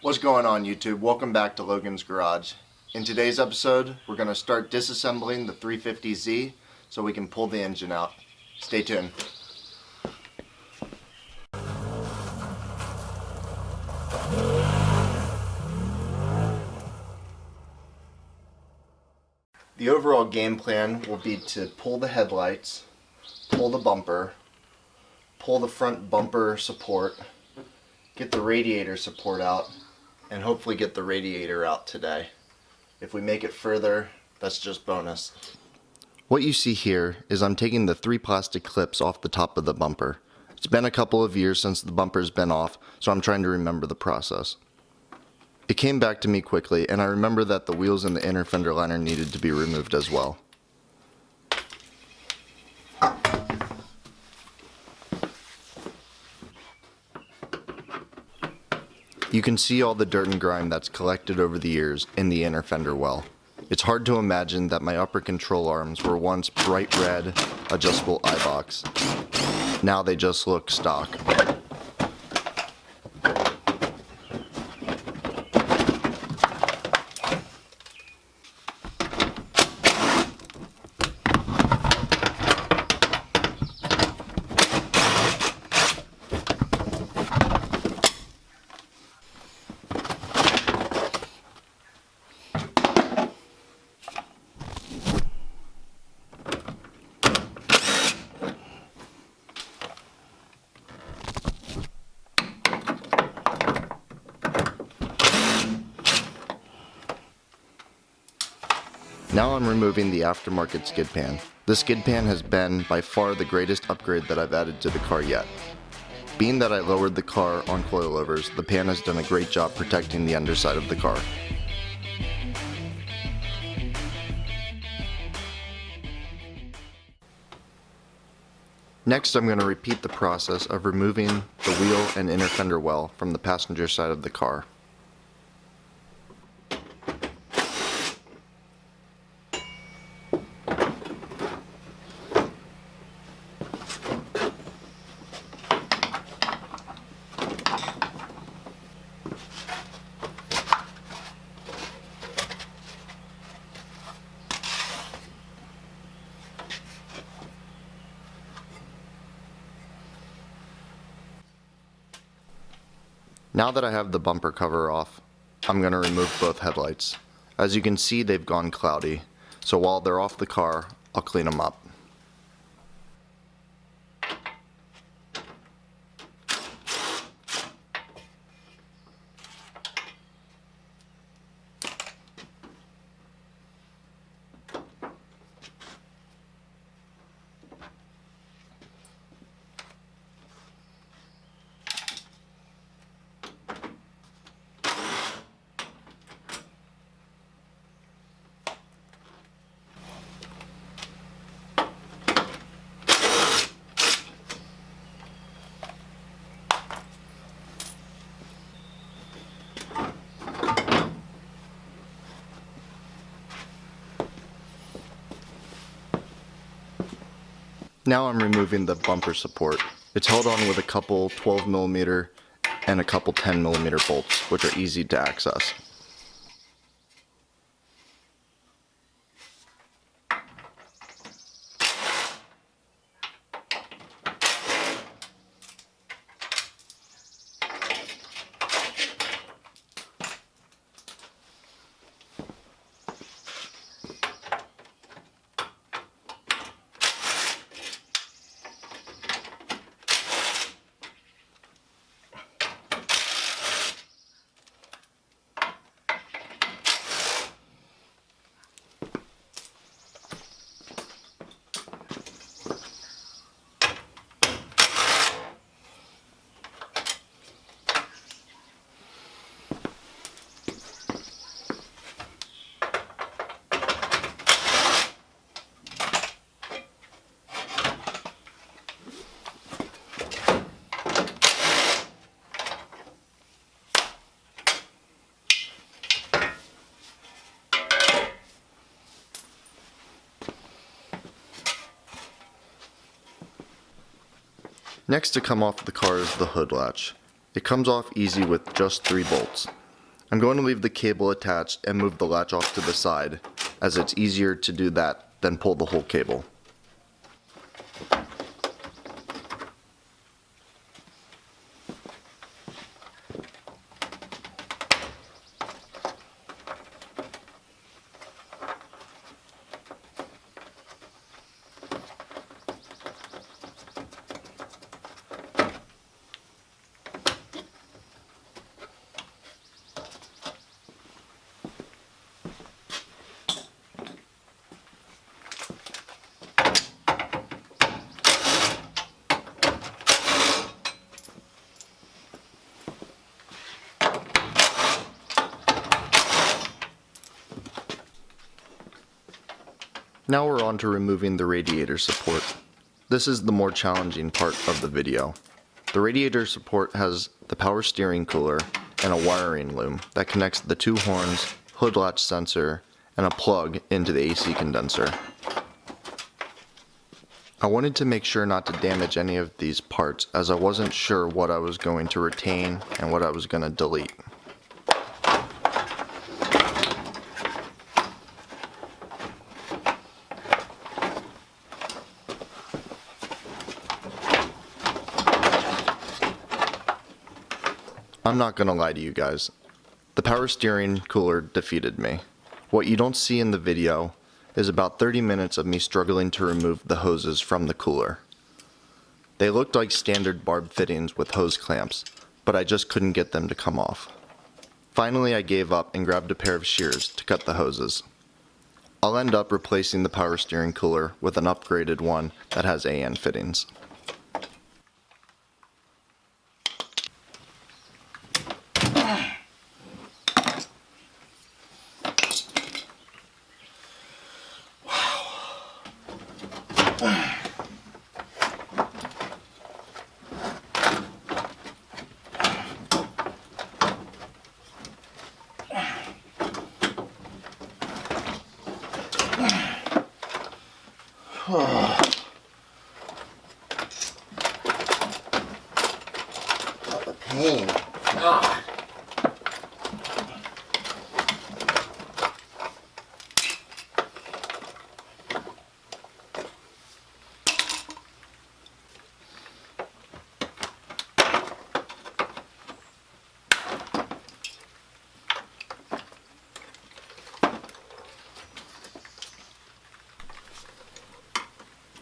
What's going on, YouTube? Welcome back to Logan's Garage. In today's episode, we're going to start disassembling the 350Z so we can pull the engine out. Stay tuned. The overall game plan will be to pull the headlights, pull the bumper, pull the front bumper support, get the radiator support out, and hopefully get the radiator out today. If we make it further, that's just bonus. What you see here is I'm taking the 3 plastic clips off the top of the bumper. It's been a couple of years since the bumper's been off, so I'm trying to remember the process. It came back to me quickly, and I remember that the wheels and the inner fender liner needed to be removed as well. You can see all the dirt and grime that's collected over the years in the inner fender well. It's hard to imagine that my upper control arms were once bright red, adjustable eye box. Now they just look stock. Now I'm removing the aftermarket skid pan. This skid pan has been by far the greatest upgrade that I've added to the car yet. Being that I lowered the car on coilovers, the pan has done a great job protecting the underside of the car. Next, I'm going to repeat the process of removing the wheel and inner fender well from the passenger side of the car. Now that I have the bumper cover off, I'm going to remove both headlights. As you can see, they've gone cloudy, so while they're off the car, I'll clean them up. Now I'm removing the bumper support. It's held on with a couple 12mm and a couple 10mm bolts, which are easy to access. Next to come off the car is the hood latch. It comes off easy with just 3 bolts. I'm going to leave the cable attached and move the latch off to the side, as it's easier to do that than pull the whole cable. Now we're on to removing the radiator support. This is the more challenging part of the video. The radiator support has the power steering cooler and a wiring loom that connects the two horns, hood latch sensor, and a plug into the AC condenser. I wanted to make sure not to damage any of these parts, as I wasn't sure what I was going to retain and what I was going to delete. I'm not gonna lie to you guys. The power steering cooler defeated me. What you don't see in the video is about 30 minutes of me struggling to remove the hoses from the cooler. They looked like standard barb fittings with hose clamps, but I just couldn't get them to come off. Finally, I gave up and grabbed a pair of shears to cut the hoses. I'll end up replacing the power steering cooler with an upgraded one that has AN fittings. What a pain. God.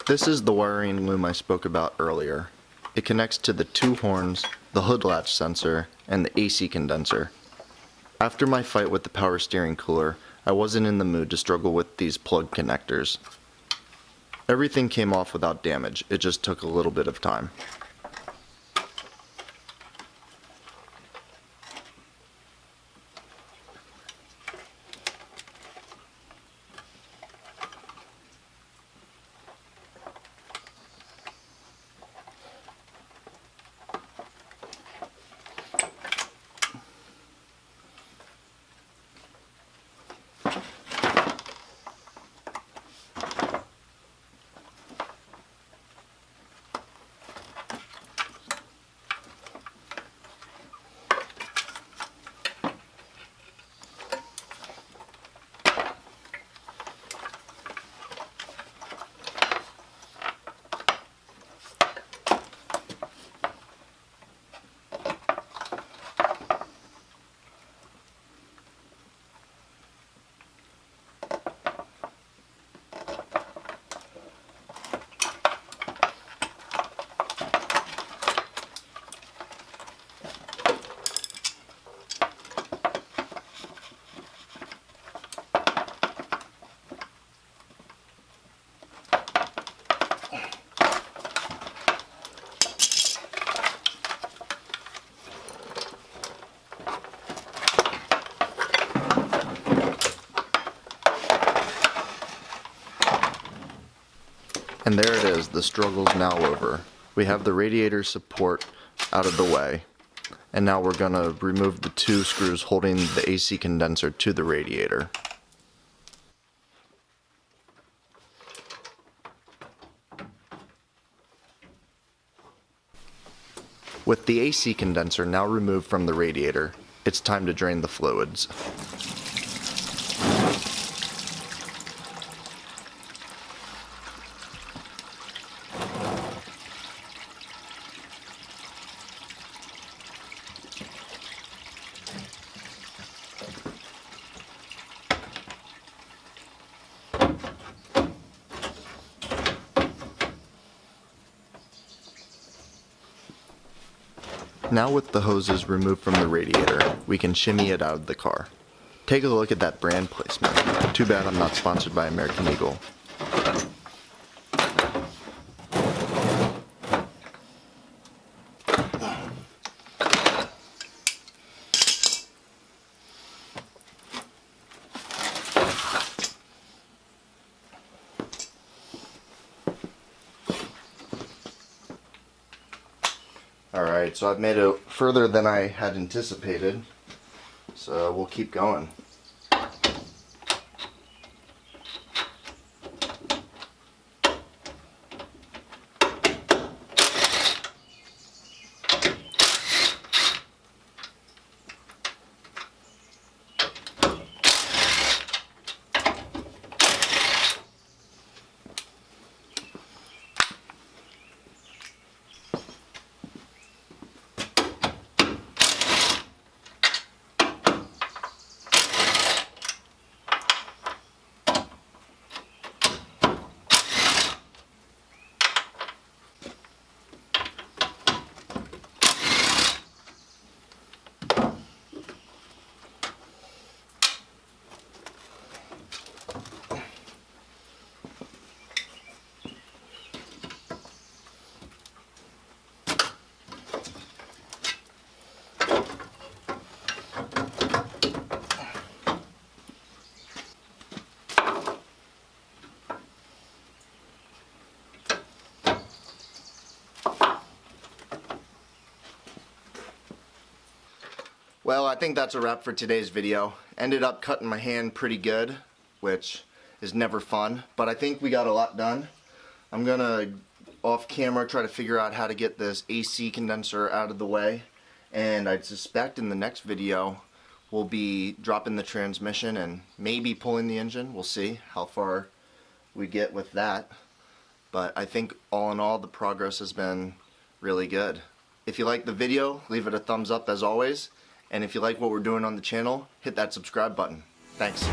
This is the wiring loom I spoke about earlier. It connects to the two horns, the hood latch sensor, and the AC condenser. After my fight with the power steering cooler, I wasn't in the mood to struggle with these plug connectors. Everything came off without damage, it just took a little bit of time. And there it is, the struggle's now over. We have the radiator support out of the way, and now we're going to remove the two screws holding the AC condenser to the radiator. With the AC condenser now removed from the radiator, it's time to drain the fluids. Now with the hoses removed from the radiator, we can shimmy it out of the car. Take a look at that brand placement. Too bad I'm not sponsored by American Eagle. Alright, so I've made it further than I had anticipated, so we'll keep going. Well, I think that's a wrap for today's video. Ended up cutting my hand pretty good, which is never fun, but I think we got a lot done. I'm gonna, off camera, try to figure out how to get this AC condenser out of the way, and I suspect in the next video we'll be dropping the transmission and maybe pulling the engine. We'll see how far we get with that, but I think all in all the progress has been really good. If you like the video, leave it a thumbs up as always. And if you like what we're doing on the channel, hit that subscribe button. Thanks.